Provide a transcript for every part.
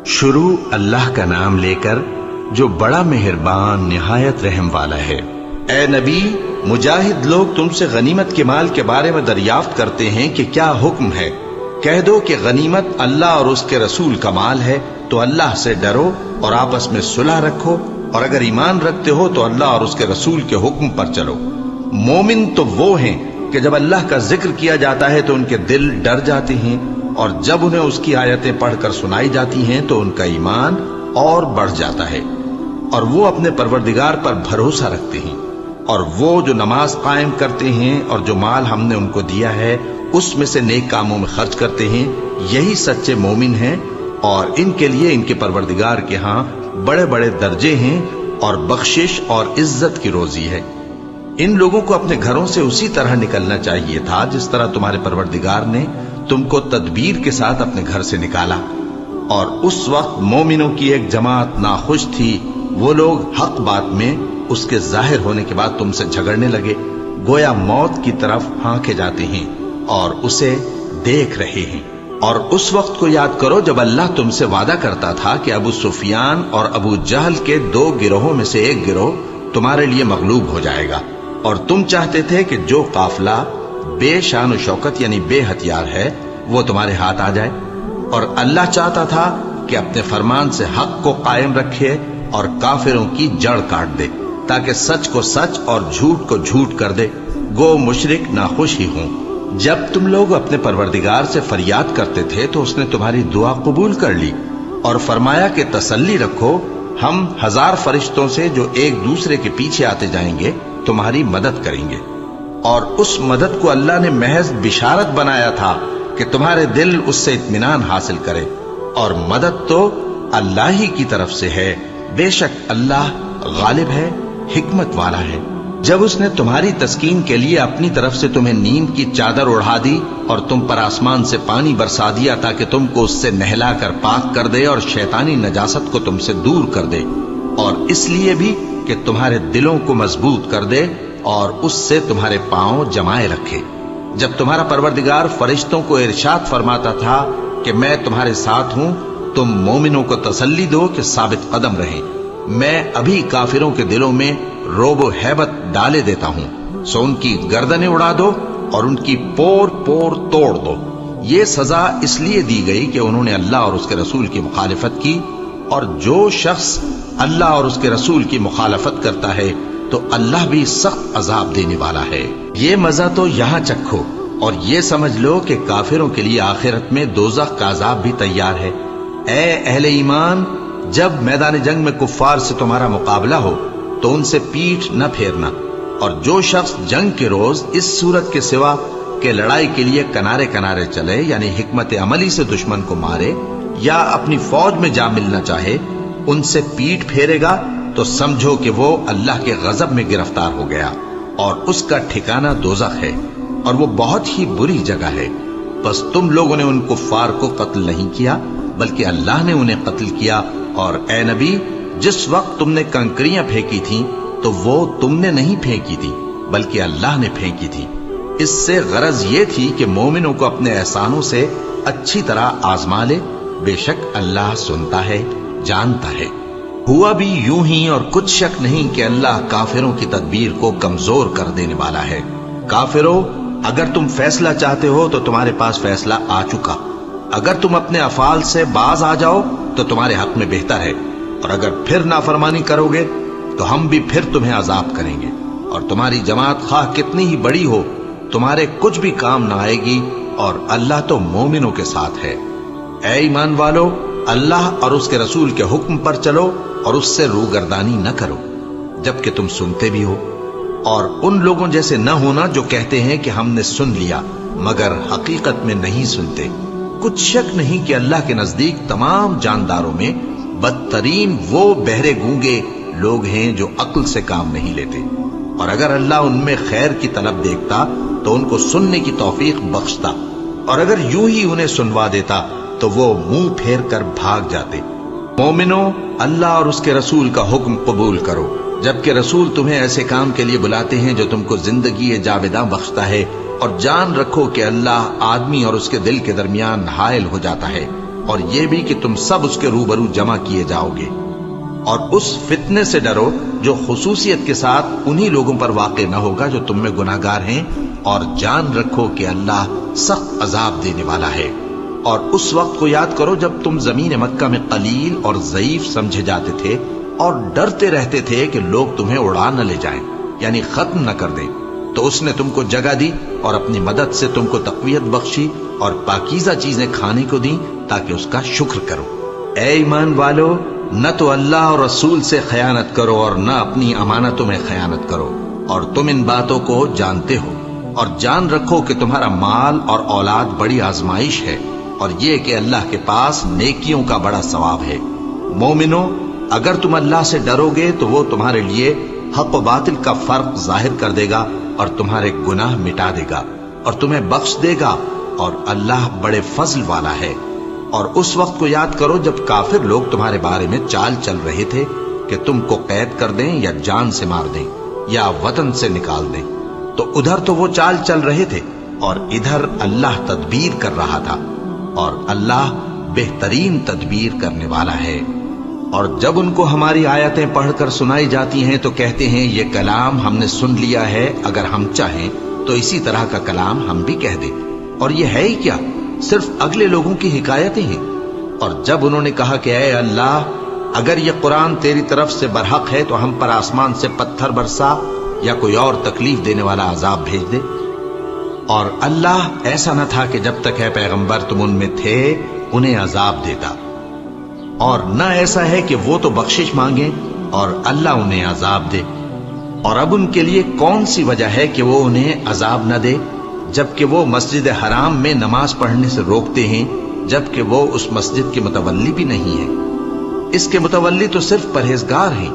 شروع اللہ کا نام لے کر جو بڑا مہربان نہایت رحم والا ہے۔ اے نبی، مجاہد لوگ تم سے غنیمت کے مال کے بارے میں دریافت کرتے ہیں کہ کیا حکم ہے۔ کہہ دو کہ غنیمت اللہ اور اس کے رسول کا مال ہے، تو اللہ سے ڈرو اور آپس میں صلح رکھو، اور اگر ایمان رکھتے ہو تو اللہ اور اس کے رسول کے حکم پر چلو۔ مومن تو وہ ہیں کہ جب اللہ کا ذکر کیا جاتا ہے تو ان کے دل ڈر جاتے ہیں، اور جب انہیں اس کی آیتیں پڑھ کر سنائی جاتی ہیں تو ان کا ایمان اور بڑھ جاتا ہے، اور وہ اپنے پروردگار پر بھروسہ رکھتے ہیں، اور وہ جو نماز قائم کرتے ہیں اور جو مال ہم نے ان کو دیا ہے اس میں سے نیک کاموں میں خرچ کرتے ہیں، یہی سچے مومن ہیں، اور ان کے لیے ان کے پروردگار کے ہاں بڑے بڑے درجے ہیں اور بخشش اور عزت کی روزی ہے۔ ان لوگوں کو اپنے گھروں سے اسی طرح نکلنا چاہیے تھا جس طرح تمہارے پروردگار نے تم کو تدبیر کے ساتھ اپنے گھر سے نکالا، اور اس وقت مومنوں کی ایک جماعت ناخوش تھی، وہ لوگ حق بات میں اس کے ظاہر ہونے کے بعد تم سے جھگڑنے لگے، گویا موت کی طرف ہانکے جاتے ہیں اور اسے دیکھ رہے ہیں۔ اور اس وقت کو یاد کرو جب اللہ تم سے وعدہ کرتا تھا کہ ابو سفیان اور ابو جہل کے 2 گروہوں میں سے ایک گروہ تمہارے لیے مغلوب ہو جائے گا، اور تم چاہتے تھے کہ جو قافلہ بے شان و شوکت یعنی بے ہتھیار ہے وہ تمہارے ہاتھ آ جائے، اور اللہ چاہتا تھا کہ اپنے فرمان سے حق کو قائم رکھے اور کافروں کی جڑ کاٹ دے، تاکہ سچ کو سچ اور جھوٹ کو جھوٹ کر دے، گو مشرک ناخوش ہی ہوں۔ جب تم لوگ اپنے پروردگار سے فریاد کرتے تھے تو اس نے تمہاری دعا قبول کر لی اور فرمایا کہ تسلی رکھو، ہم 1000 فرشتوں سے جو ایک دوسرے کے پیچھے آتے جائیں گے تمہاری مدد کریں گے۔ اور اس مدد کو اللہ نے محض بشارت بنایا تھا کہ تمہارے دل اس سے اطمینان حاصل کرے، اور مدد تو اللہ ہی کی طرف سے ہے، بے شک اللہ غالب ہے، حکمت والا ہے۔ جب اس نے تمہاری تسکین کے لیے اپنی طرف سے تمہیں نیند کی چادر اڑا دی اور تم پر آسمان سے پانی برسا دیا تاکہ تم کو اس سے نہلا کر پاک کر دے اور شیطانی نجاست کو تم سے دور کر دے، اور اس لیے بھی کہ تمہارے دلوں کو مضبوط کر دے اور اس سے تمہارے پاؤں جمائے رکھے۔ جب تمہارا پروردگار فرشتوں کو ارشاد فرماتا تھا کہ میں تمہارے ساتھ ہوں، تم مومنوں کو تسلی دو کہ ثابت قدم رہیں، میں ابھی کافروں کے دلوں میں روب و ہیبت ڈالے دیتا ہوں، سو ان کی گردنیں اڑا دو اور ان کی پور پور توڑ دو۔ یہ سزا اس لیے دی گئی کہ انہوں نے اللہ اور اس کے رسول کی مخالفت کی، اور جو شخص اللہ اور اس کے رسول کی مخالفت کرتا ہے تو اللہ بھی سخت عذاب دینے والا ہے۔ یہ مزہ تو یہاں چکھو، اور یہ سمجھ لو کہ کافروں کے لیے آخرت میں دوزخ کا عذاب بھی تیار ہے۔ اے اہل ایمان، جب میدان جنگ میں کفار سے تمہارا مقابلہ ہو تو ان سے پیٹھ نہ پھیرنا، اور جو شخص جنگ کے روز اس صورت کے سوا کہ لڑائی کے لیے کنارے کنارے چلے یعنی حکمت عملی سے دشمن کو مارے یا اپنی فوج میں جا ملنا چاہے، ان سے پیٹھ پھیرے گا تو سمجھو کہ وہ اللہ کے غضب میں گرفتار ہو گیا، اور اس کا ٹھکانہ دوزخ ہے، اور وہ بہت ہی بری جگہ ہے۔ بس تم لوگوں نے ان کفار کو قتل نہیں کیا بلکہ اللہ نے انہیں قتل کیا، اور اے نبی، جس وقت تم نے کنکریاں پھینکی تھیں تو وہ تم نے نہیں پھینکی تھی بلکہ اللہ نے پھینکی تھی۔ اس سے غرض یہ تھی کہ مومنوں کو اپنے احسانوں سے اچھی طرح آزما لے، بے شک اللہ سنتا ہے، جانتا ہے۔ ہوا بھی یوں ہی، اور کچھ شک نہیں کہ اللہ کافروں کی تدبیر کو کمزور کر دینے والا ہے۔ کافروں، اگر تم فیصلہ چاہتے ہو تو تمہارے پاس فیصلہ آ چکا، اگر تم اپنے افعال سے باز آ جاؤ تو تمہارے حق میں بہتر ہے، اور اگر پھر نافرمانی کرو گے تو ہم بھی پھر تمہیں عذاب کریں گے، اور تمہاری جماعت خواہ کتنی ہی بڑی ہو تمہارے کچھ بھی کام نہ آئے گی، اور اللہ تو مومنوں کے ساتھ ہے۔ اے ایمان والو، اللہ اور اس کے رسول کے حکم پر چلو اور اس سے روگردانی نہ کرو جبکہ تم سنتے بھی ہو، اور ان لوگوں جیسے نہ ہونا جو کہتے ہیں کہ ہم نے سن لیا مگر حقیقت میں نہیں سنتے۔ کچھ شک نہیں کہ اللہ کے نزدیک تمام جانداروں میں بدترین وہ بہرے گونگے لوگ ہیں جو عقل سے کام نہیں لیتے، اور اگر اللہ ان میں خیر کی طلب دیکھتا تو ان کو سننے کی توفیق بخشتا، اور اگر یوں ہی انہیں سنوا دیتا تو وہ منہ پھیر کر بھاگ جاتے۔ مومنوں، اللہ اور اس کے رسول کا حکم قبول کرو، جبکہ رسول تمہیں ایسے کام کے لیے بلاتے ہیں جو تم کو زندگی جاوداں بخشتا ہے، اور جان رکھو کہ اللہ آدمی اور اس کے دل کے درمیان حائل ہو جاتا ہے، اور یہ بھی کہ تم سب اس کے روبرو جمع کیے جاؤ گے، اور اس فتنے سے ڈرو جو خصوصیت کے ساتھ انہی لوگوں پر واقع نہ ہوگا جو تم میں گناہگار ہیں، اور جان رکھو کہ اللہ سخت عذاب دینے والا ہے۔ اور اس وقت کو یاد کرو جب تم زمین مکہ میں قلیل اور ضعیف سمجھے جاتے تھے اور ڈرتے رہتے تھے کہ لوگ تمہیں اڑا نہ لے جائیں، یعنی ختم نہ کر دیں، تو اس نے تم کو جگہ دی اور اپنی مدد سے تم کو تقویت بخشی اور پاکیزہ چیزیں کھانے کو دیں تاکہ اس کا شکر کرو۔ اے ایمان والو، نہ تو اللہ اور رسول سے خیانت کرو اور نہ اپنی امانتوں میں خیانت کرو، اور تم ان باتوں کو جانتے ہو، اور جان رکھو کہ تمہارا مال اور اولاد بڑی آزمائش ہے، اور یہ کہ اللہ کے پاس نیکیوں کا بڑا ثواب ہے۔ مومنو، اگر تم اللہ سے ڈرو گے تو وہ تمہارے لیے حق و باطل کا فرق ظاہر کر دے گا اور تمہارے گناہ مٹا دے گا اور تمہیں بخش دے گا، اور اللہ بڑے فضل والا ہے۔ اور اس وقت کو یاد کرو جب کافر لوگ تمہارے بارے میں چال چل رہے تھے کہ تم کو قید کر دیں یا جان سے مار دیں یا وطن سے نکال دیں، تو ادھر تو وہ چال چل رہے تھے اور ادھر اللہ تدبیر کر رہا تھا، اور اللہ بہترین تدبیر کرنے والا ہے۔ اور جب ان کو ہماری آیتیں پڑھ کر سنائی جاتی ہیں تو کہتے ہیں یہ کلام ہم نے سن لیا ہے، اگر ہم چاہیں تو اسی طرح کا کلام ہم بھی کہہ دیں، اور یہ ہے ہی کیا، صرف اگلے لوگوں کی حکایتیں ہیں۔ اور جب انہوں نے کہا کہ اے اللہ، اگر یہ قرآن تیری طرف سے برحق ہے تو ہم پر آسمان سے پتھر برسا یا کوئی اور تکلیف دینے والا عذاب بھیج دے۔ اور اللہ ایسا نہ تھا کہ جب تک اے پیغمبر تم ان میں تھے انہیں عذاب دیتا، اور نہ ایسا ہے کہ وہ تو بخشش مانگیں اور اللہ انہیں عذاب دے۔ اور اب ان کے لیے کون سی وجہ ہے کہ وہ انہیں عذاب نہ دے، جبکہ وہ مسجد حرام میں نماز پڑھنے سے روکتے ہیں، جبکہ وہ اس مسجد کے متولی بھی نہیں ہیں۔ اس کے متولی تو صرف پرہیزگار ہیں،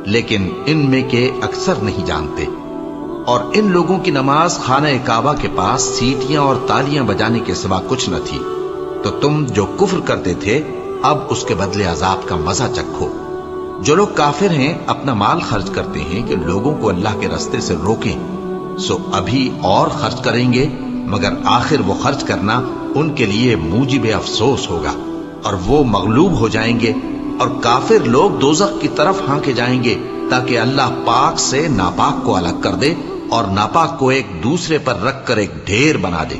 لیکن ان میں کے اکثر نہیں جانتے۔ اور ان لوگوں کی نماز خانہ کعبہ کے پاس سیٹیاں اور تالیاں بجانے کے سوا کچھ نہ تھی، تو تم جو کفر کرتے تھے اب اس کے بدلے عذاب کا مزہ چکھو۔ جو لوگ کافر ہیں اپنا مال خرچ کرتے ہیں کہ لوگوں کو اللہ کے راستے سے روکیں، سو ابھی اور خرچ کریں گے، مگر آخر وہ خرچ کرنا ان کے لیے موجب افسوس ہوگا، اور وہ مغلوب ہو جائیں گے، اور کافر لوگ دوزخ کی طرف ہانکے جائیں گے تاکہ اللہ پاک سے ناپاک کو الگ کر دے اور ناپاک کو ایک دوسرے پر رکھ کر ایک ڈھیر بنا دے،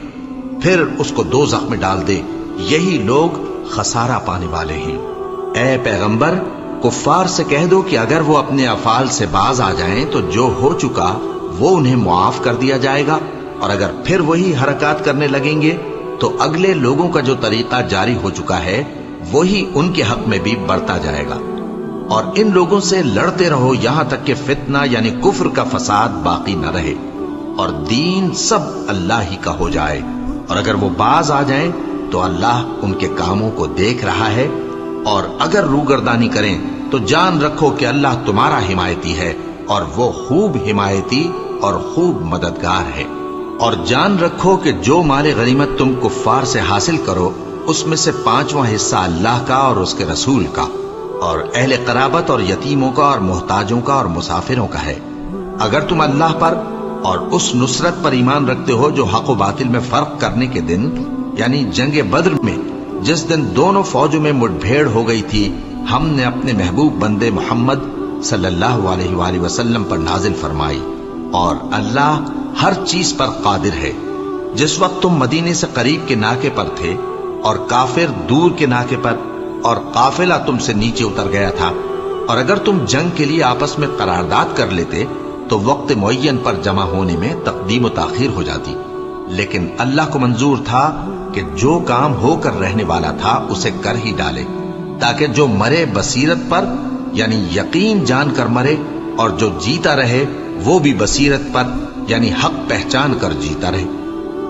پھر اس کو دوزخ میں ڈال دے۔ یہی لوگ خسارہ پانے والے ہیں۔ اے پیغمبر، کفار سے کہہ دو کہ اگر وہ اپنے افعال سے باز آ جائیں تو جو ہو چکا وہ انہیں معاف کر دیا جائے گا، اور اگر پھر وہی حرکات کرنے لگیں گے تو اگلے لوگوں کا جو طریقہ جاری ہو چکا ہے وہی ان کے حق میں بھی برتا جائے گا۔ اور ان لوگوں سے لڑتے رہو یہاں تک کہ فتنہ یعنی کفر کا فساد باقی نہ رہے اور دین سب اللہ ہی کا ہو جائے، اور اگر وہ باز آ جائیں تو اللہ ان کے کاموں کو دیکھ رہا ہے، اور اگر روگردانی کریں تو جان رکھو کہ اللہ تمہارا حمایتی ہے، اور وہ خوب حمایتی اور خوب مددگار ہے۔ اور جان رکھو کہ جو مال غنیمت تم کفار سے حاصل کرو اس میں سے 5واں حصہ اللہ کا اور اس کے رسول کا اور اہل قرابت اور یتیموں کا اور محتاجوں کا اور مسافروں کا ہے۔ اگر تم اللہ پر اور اس نصرت پر ایمان رکھتے ہو جو حق و باطل میں فرق کرنے کے دن یعنی جنگ بدر میں جس دن دونوں فوجوں میں مٹ بھیڑ ہو گئی تھی، ہم نے اپنے محبوب بندے محمد صلی اللہ علیہ وآلہ وسلم پر نازل فرمائی، اور اللہ ہر چیز پر قادر ہے۔ جس وقت تم مدینے سے قریب کے ناکے پر تھے اور کافر دور کے ناکے پر، اور قافلہ تم سے نیچے اتر گیا تھا، اور اگر تم جنگ کے لیے آپس میں قرارداد کر لیتے تو وقت معین پر جمع ہونے میں تقدیم و تاخیر ہو جاتی، لیکن اللہ کو منظور تھا کہ جو کام ہو کر رہنے والا تھا اسے کر ہی ڈالے، تاکہ جو مرے بصیرت پر یعنی یقین جان کر مرے، اور جو جیتا رہے وہ بھی بصیرت پر یعنی حق پہچان کر جیتا رہے۔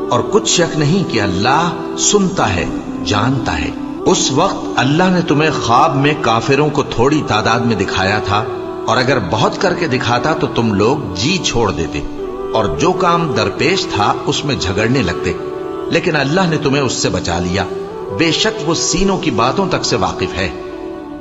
اور کچھ شک نہیں کہ اللہ سنتا ہے، جانتا ہے۔ اس وقت اللہ نے تمہیں خواب میں کافروں کو تھوڑی تعداد میں دکھایا تھا، اور اگر بہت کر کے دکھاتا تو تم لوگ جی چھوڑ دیتے اور جو کام درپیش تھا اس میں جھگڑنے لگتے، لیکن اللہ نے تمہیں اس سے بچا لیا، بے شک وہ سینوں کی باتوں تک سے واقف ہے۔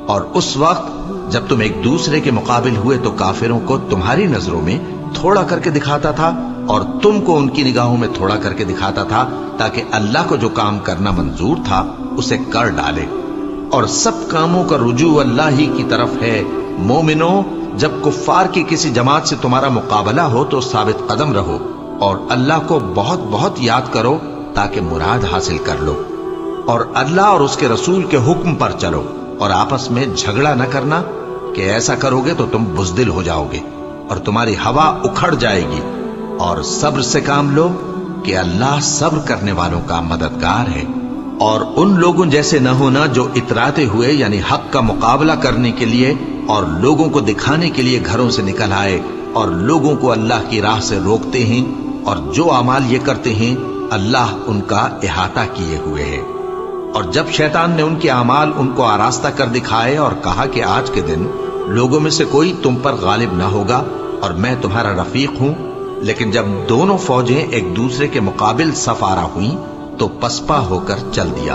اور اس وقت جب تم ایک دوسرے کے مقابل ہوئے تو کافروں کو تمہاری نظروں میں تھوڑا کر کے دکھاتا تھا اور تم کو ان کی نگاہوں میں تھوڑا کر کے دکھاتا تھا، تاکہ اللہ کو جو کام کرنا منظور تھا اسے کر ڈالے، اور سب کاموں کا رجوع اللہ ہی کی طرف ہے۔ مومنو، جب کفار کی کسی جماعت سے تمہارا مقابلہ ہو تو ثابت قدم رہو اور اللہ کو بہت بہت یاد کرو تاکہ مراد حاصل کر لو، اور اللہ اور اس کے رسول کے حکم پر چلو، اور آپس میں جھگڑا نہ کرنا کہ ایسا کرو گے تو تم بزدل ہو جاؤ گے اور تمہاری ہوا اکھڑ جائے گی، اور صبر سے کام لو کہ اللہ صبر کرنے والوں کا مددگار ہے۔ اور ان لوگوں جیسے نہ ہونا جو اتراتے ہوئے یعنی حق کا مقابلہ کرنے کے لیے اور لوگوں کو دکھانے کے لیے گھروں سے نکل آئے اور لوگوں کو اللہ کی راہ سے روکتے ہیں، اور جو اعمال یہ کرتے ہیں اللہ ان کا احاطہ کیے ہوئے ہے۔ اور جب شیطان نے ان کے اعمال ان کو آراستہ کر دکھائے اور کہا کہ آج کے دن لوگوں میں سے کوئی تم پر غالب نہ ہوگا اور میں تمہارا رفیق ہوں، لیکن جب دونوں فوجیں ایک دوسرے کے مقابل صف آرا ہوئیں تو پسپا ہو کر چل دیا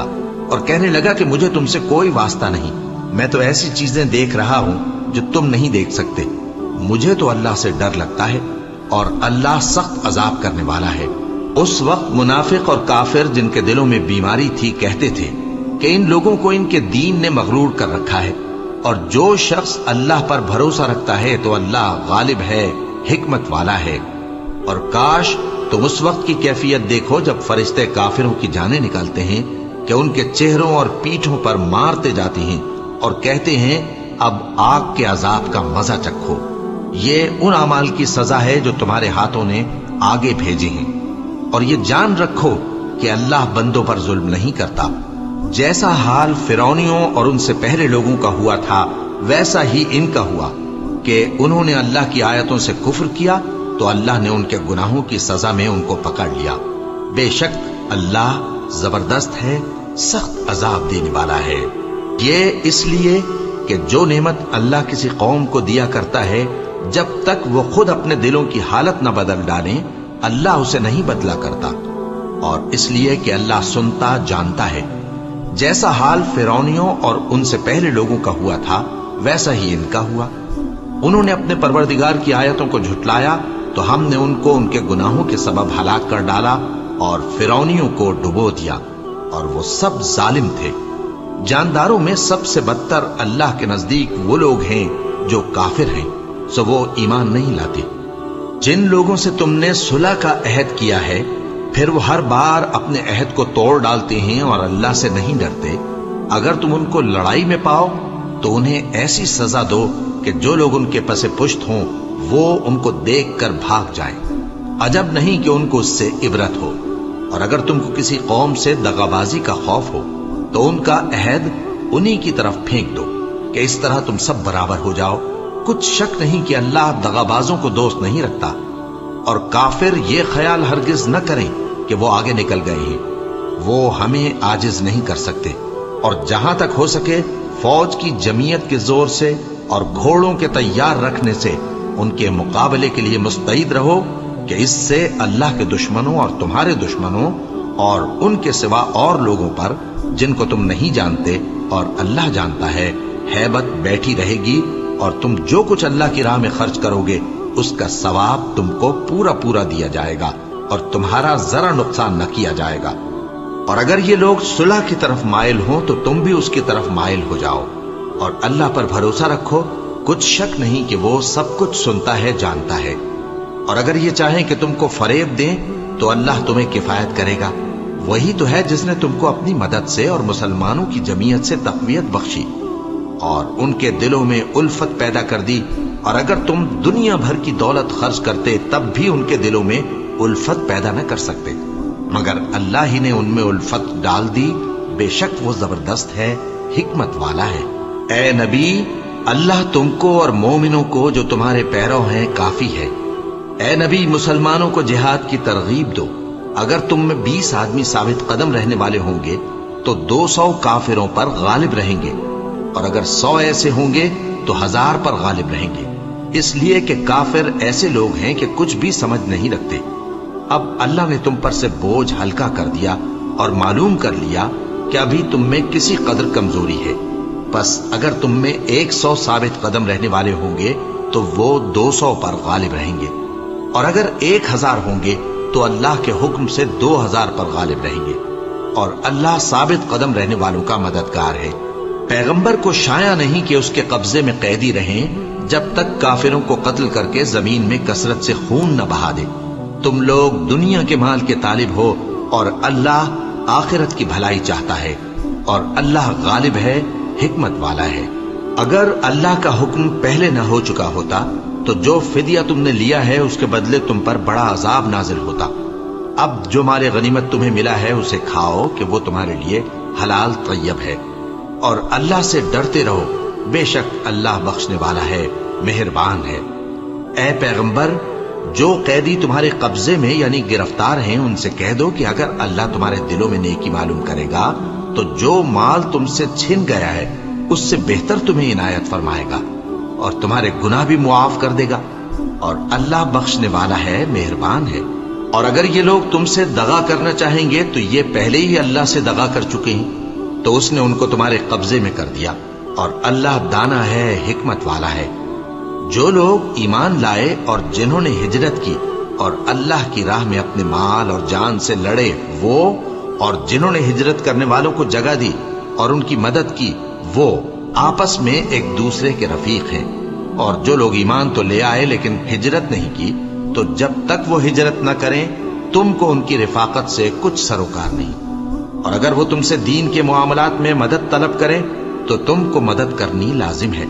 اور کہنے لگا کہ مجھے تم سے کوئی واسطہ نہیں، میں تو ایسی چیزیں دیکھ رہا ہوں جو تم نہیں دیکھ سکتے، مجھے تو اللہ سے ڈر لگتا ہے اور اللہ سخت عذاب کرنے والا ہے۔ اس وقت منافق اور کافر جن کے دلوں میں بیماری تھی کہتے تھے کہ ان لوگوں کو ان کے دین نے مغرور کر رکھا ہے، اور جو شخص اللہ پر بھروسہ رکھتا ہے تو اللہ غالب ہے، حکمت والا ہے۔ اور کاش تم اس وقت کی کیفیت دیکھو جب فرشتے کافروں کی جانیں نکالتے ہیں کہ ان کے چہروں اور پیٹھوں پر مارتے جاتے ہیں اور کہتے ہیں اب آگ کے عذاب کا مزہ چکھو، یہ ان اعمال کی سزا ہے جو تمہارے ہاتھوں نے آگے بھیجے ہیں، اور یہ جان رکھو کہ اللہ بندوں پر ظلم نہیں کرتا۔ جیسا حال فرعونیوں اور ان سے پہلے لوگوں کا ہوا تھا ویسا ہی ان کا ہوا کہ انہوں نے اللہ کی آیتوں سے کفر کیا تو اللہ نے ان کے گناہوں کی سزا میں ان کو پکڑ لیا۔ بے شک اللہ زبردست ہے، سخت عذاب دینے والا ہے۔ یہ اس لیے کہ جو نعمت اللہ کسی قوم کو دیا کرتا ہے جب تک وہ خود اپنے دلوں کی حالت نہ بدل ڈالیں اللہ اسے نہیں بدلا کرتا، اور اس لیے کہ اللہ سنتا جانتا ہے۔ جیسا حال فرعونیوں اور ان سے پہلے لوگوں کا ہوا تھا ویسا ہی ان کا ہوا۔ انہوں نے اپنے پروردگار کی آیتوں کو جھٹلایا تو ہم نے ان کو ان کے گناہوں کے سبب ہلاک کر ڈالا اور فرعونیوں کو ڈبو دیا، اور وہ سب ظالم تھے۔ جانداروں میں سب سے بدتر اللہ کے نزدیک وہ لوگ ہیں جو کافر ہیں، سو وہ ایمان نہیں لاتے۔ جن لوگوں سے تم نے صلح کا عہد کیا ہے پھر وہ ہر بار اپنے عہد کو توڑ ڈالتے ہیں اور اللہ سے نہیں ڈرتے، اگر تم ان کو لڑائی میں پاؤ تو انہیں ایسی سزا دو کہ جو لوگ ان کے پس پشت ہوں وہ ان کو دیکھ کر بھاگ جائیں، عجب نہیں کہ ان کو اس سے عبرت ہو۔ اور اگر تم کو کسی قوم سے دغابازی کا خوف ہو تو ان کا عہد انہی کی طرف پھینک دو کہ اس طرح تم سب برابر ہو جاؤ۔ کچھ شک نہیں کہ اللہ دغابازوں کو دوست نہیں رکھتا، اور کافر یہ خیال ہرگز نہ کریں کہ وہ آگے نکل گئے ہیں، وہ ہمیں عاجز نہیں کر سکتے۔ اور جہاں تک ہو سکے فوج کی جمعیت کے زور سے اور گھوڑوں کے تیار رکھنے سے ان کے مقابلے کے لیے مستعد رہو، کہ اس سے اللہ کے دشمنوں اور تمہارے دشمنوں اور ان کے سوا اور لوگوں پر جن کو تم نہیں جانتے اور اللہ جانتا ہے ہیبت بیٹھی رہے گی، اور تم جو کچھ اللہ کی راہ میں خرچ کرو گے اس کا ثواب تم کو پورا پورا دیا جائے گا اور تمہارا ذرا نقصان نہ کیا جائے گا۔ اور اگر یہ لوگ صلح کی طرف مائل ہوں تو تم بھی اس کی طرف مائل ہو جاؤ، اور اللہ پر بھروسہ رکھو، کچھ شک نہیں کہ وہ سب کچھ سنتا ہے، جانتا ہے۔ اور اگر یہ چاہیں کہ تم کو فریب دیں تو اللہ تمہیں کفایت کرے گا، وہی تو ہے جس نے تم کو اپنی مدد سے اور مسلمانوں کی جمعیت سے تقویت بخشی اور ان کے دلوں میں الفت پیدا کر دی، اور اگر تم دنیا بھر کی دولت خرچ کرتے تب بھی ان کے دلوں میں الفت پیدا نہ کر سکتے، مگر اللہ ہی نے ان میں الفت ڈال دی، بے شک وہ زبردست ہے، حکمت والا ہے۔ اے نبی، اللہ تم کو اور مومنوں کو جو تمہارے پیرو ہیں کافی ہے۔ اے نبی، مسلمانوں کو جہاد کی ترغیب دو۔ اگر تم میں 20 آدمی ثابت قدم رہنے والے ہوں گے تو 200 کافروں پر غالب رہیں گے، اور اگر 100 ایسے ہوں گے تو 1000 پر غالب رہیں گے، اس لیے کہ کافر ایسے لوگ ہیں کہ کچھ بھی سمجھ نہیں رکھتے۔ اب اللہ نے تم پر سے بوجھ ہلکا کر دیا اور معلوم کر لیا کہ ابھی تم میں کسی قدر کمزوری ہے، بس اگر تم میں 100 ثابت قدم رہنے والے ہوں گے تو وہ 200 پر غالب رہیں گے، اور اگر 1000 ہوں گے تو اللہ کے حکم سے 2000 پر غالب رہیں گے۔ اور اللہ ثابت قدم رہنے والوں کا مددگار ہے۔ پیغمبر کو شایع نہیں کہ اس کے قبضے میں قیدی رہیں جب تک کافروں کو قتل کر کے زمین میں کثرت سے خون نہ بہا دے۔ تم لوگ دنیا کے مال کے طالب ہو اور اللہ آخرت کی بھلائی چاہتا ہے، اور اللہ غالب ہے، حکمت والا ہے۔ اگر اللہ کا حکم پہلے نہ ہو چکا ہوتا تو جو فدیہ تم نے لیا ہے اس کے بدلے تم پر بڑا عذاب نازل ہوتا۔ اب جو مال غنیمت تمہیں ملا ہے اسے کھاؤ کہ وہ تمہارے لیے حلال طیب ہے، اور اللہ سے ڈرتے رہو، بے شک اللہ بخشنے والا ہے، مہربان ہے۔ اے پیغمبر، جو قیدی تمہارے قبضے میں یعنی گرفتار ہیں ان سے کہہ دو کہ اگر اللہ تمہارے دلوں میں نیکی معلوم کرے گا تو جو مال تم سے چھن گیا ہے اس سے بہتر تمہیں عنایت فرمائے گا اور تمہارے گناہ بھی معاف کر دے گا، اور اللہ بخشنے والا ہے، مہربان ہے۔ اور اگر یہ لوگ تم سے دغا کرنا چاہیں گے تو یہ پہلے ہی اللہ سے دغا کر چکے ہیں، تو اس نے ان کو تمہارے قبضے میں کر دیا، اور اللہ دانا ہے، حکمت والا ہے۔ جو لوگ ایمان لائے اور جنہوں نے ہجرت کی اور اللہ کی راہ میں اپنے مال اور جان سے لڑے، وہ اور جنہوں نے ہجرت کرنے والوں کو جگہ دی اور ان کی مدد کی، وہ آپس میں ایک دوسرے کے رفیق ہیں۔ اور جو لوگ ایمان تو لے آئے لیکن ہجرت نہیں کی، تو جب تک وہ ہجرت نہ کریں تم کو ان کی رفاقت سے کچھ سروکار نہیں، اور اگر وہ تم سے دین کے معاملات میں مدد طلب کریں تو تم کو مدد کرنی لازم ہے،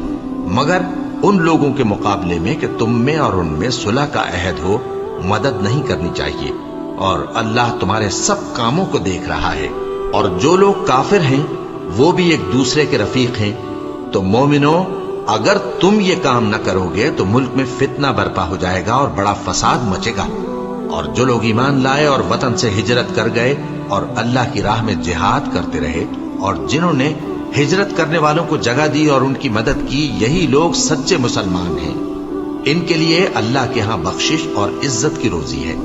مگر ان لوگوں کے مقابلے میں کہ تم میں اور ان میں صلح کا عہد ہو مدد نہیں کرنی چاہیے، اور اللہ تمہارے سب کاموں کو دیکھ رہا ہے۔ اور جو لوگ کافر ہیں وہ بھی ایک دوسرے کے رفیق ہیں۔ تو مومنو، اگر تم یہ کام نہ کرو گے تو ملک میں فتنہ برپا ہو جائے گا اور بڑا فساد مچے گا۔ اور جو لوگ ایمان لائے اور وطن سے ہجرت کر گئے اور اللہ کی راہ میں جہاد کرتے رہے، اور جنہوں نے ہجرت کرنے والوں کو جگہ دی اور ان کی مدد کی، یہی لوگ سچے مسلمان ہیں۔ ان کے لیے اللہ کے ہاں بخشش اور عزت کی روزی ہے۔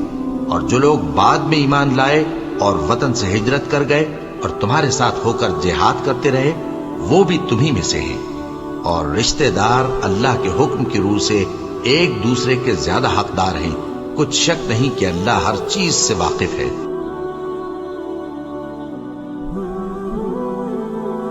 اور جو لوگ بعد میں ایمان لائے اور وطن سے ہجرت کر گئے اور تمہارے ساتھ ہو کر جہاد کرتے رہے، وہ بھی تمہیں میں سے ہیں۔ اور رشتہ دار اللہ کے حکم کی روح سے ایک دوسرے کے زیادہ حقدار ہیں، کچھ شک نہیں کہ اللہ ہر چیز سے واقف ہے۔